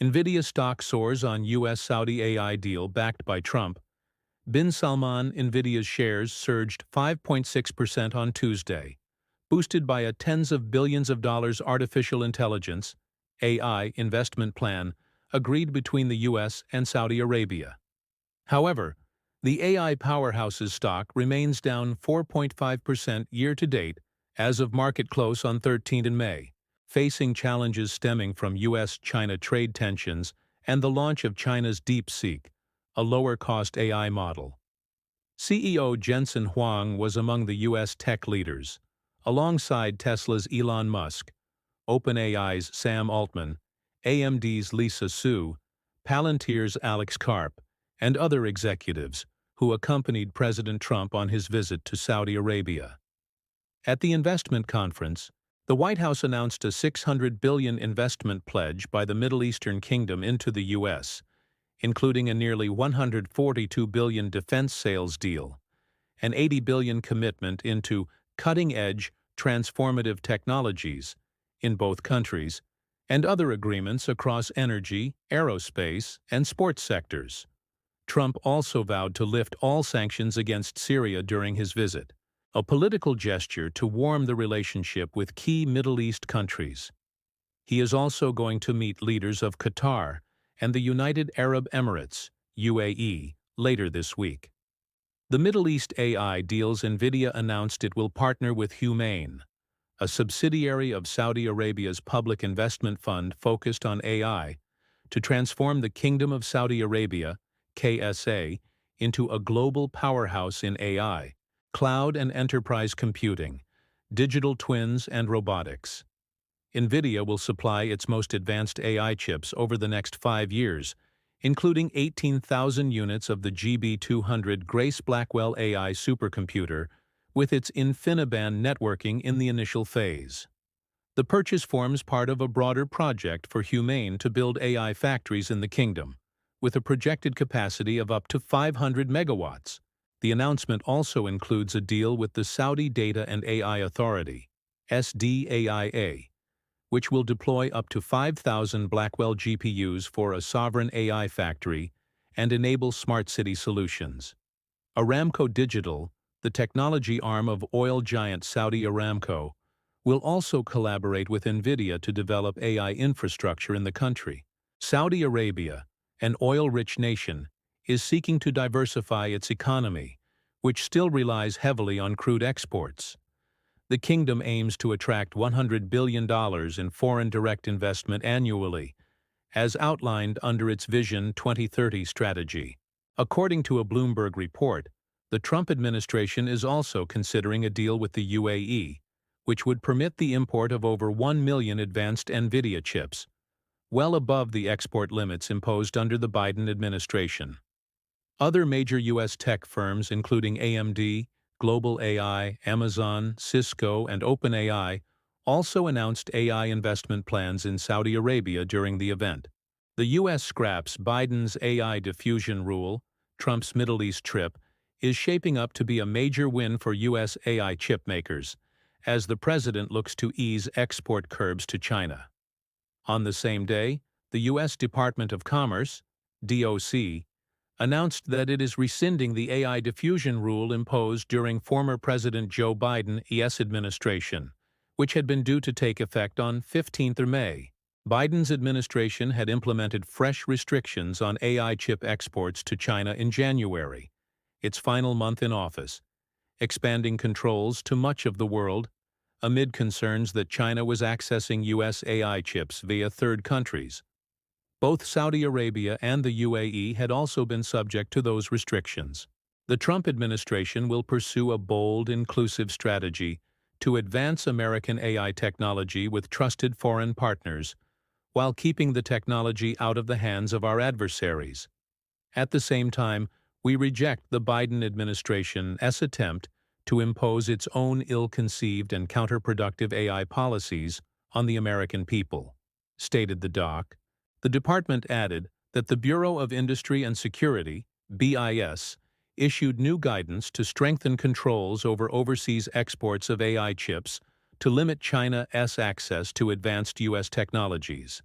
Nvidia stock soars on U.S.-Saudi AI deal backed by Trump. Bin Salman Nvidia's shares surged 5.6% on Tuesday, boosted by a tens of billions of dollars artificial intelligence (AI) investment plan agreed between the U.S. and Saudi Arabia. However, the AI powerhouse's stock remains down 4.5% year-to-date as of market close on 13 May, facing challenges stemming from U.S.-China trade tensions and the launch of China's DeepSeek, a lower-cost AI model. CEO Jensen Huang was among the U.S. tech leaders, alongside Tesla's Elon Musk, OpenAI's Sam Altman, AMD's Lisa Su, Palantir's Alex Karp, and other executives who accompanied President Trump on his visit to Saudi Arabia. At the investment conference, the White House announced a $600 billion investment pledge by the Middle Eastern Kingdom into the U.S., including a nearly $142 billion defense sales deal, an $80 billion commitment into cutting-edge, transformative technologies in both countries, and other agreements across energy, aerospace, and sports sectors. Trump also vowed to lift all sanctions against Syria during his visit, a political gesture to warm the relationship with key Middle East countries. He is also going to meet leaders of Qatar and the United Arab Emirates, UAE, later this week. The Middle East AI deals Nvidia announced it will partner with Humane, a subsidiary of Saudi Arabia's public investment fund focused on AI, to transform the Kingdom of Saudi Arabia, KSA, into a global powerhouse in AI, cloud and enterprise computing, digital twins, and robotics. Nvidia will supply its most advanced AI chips over the next 5 years, including 18,000 units of the GB200 Grace Blackwell AI supercomputer with its InfiniBand networking in the initial phase. The purchase forms part of a broader project for Humane to build AI factories in the kingdom, with a projected capacity of up to 500 megawatts. The announcement also includes a deal with the Saudi Data and AI Authority, SDAIA, which will deploy up to 5,000 Blackwell GPUs for a sovereign AI factory and enable smart city solutions. Aramco Digital, the technology arm of oil giant Saudi Aramco, will also collaborate with Nvidia to develop AI infrastructure in the country. Saudi Arabia, an oil-rich nation, is seeking to diversify its economy, which still relies heavily on crude exports. The kingdom aims to attract $100 billion in foreign direct investment annually, as outlined under its Vision 2030 strategy. According to a Bloomberg report, the Trump administration is also considering a deal with the UAE, which would permit the import of over 1 million advanced Nvidia chips, well above the export limits imposed under the Biden administration. Other major U.S. tech firms, including AMD, Global AI, Amazon, Cisco, and OpenAI, also announced AI investment plans in Saudi Arabia during the event. The U.S. scraps Biden's AI diffusion rule. Trump's Middle East trip is shaping up to be a major win for U.S. AI chip makers, as the president looks to ease export curbs to China. On the same day, the U.S. Department of Commerce, DOC, announced that it is rescinding the AI diffusion rule imposed during former President Joe Biden's administration, which had been due to take effect on 15 May. Biden's administration had implemented fresh restrictions on AI chip exports to China in January, its final month in office, expanding controls to much of the world, amid concerns that China was accessing U.S. AI chips via third countries. Both Saudi Arabia and the UAE had also been subject to those restrictions. The Trump administration will pursue a bold, inclusive strategy to advance American AI technology with trusted foreign partners, while keeping the technology out of the hands of our adversaries. At the same time, we reject the Biden administration's attempt to impose its own ill-conceived and counterproductive AI policies on the American people, stated the doc. The department added that the Bureau of Industry and Security, BIS, issued new guidance to strengthen controls over overseas exports of AI chips to limit China's access to advanced U.S. technologies.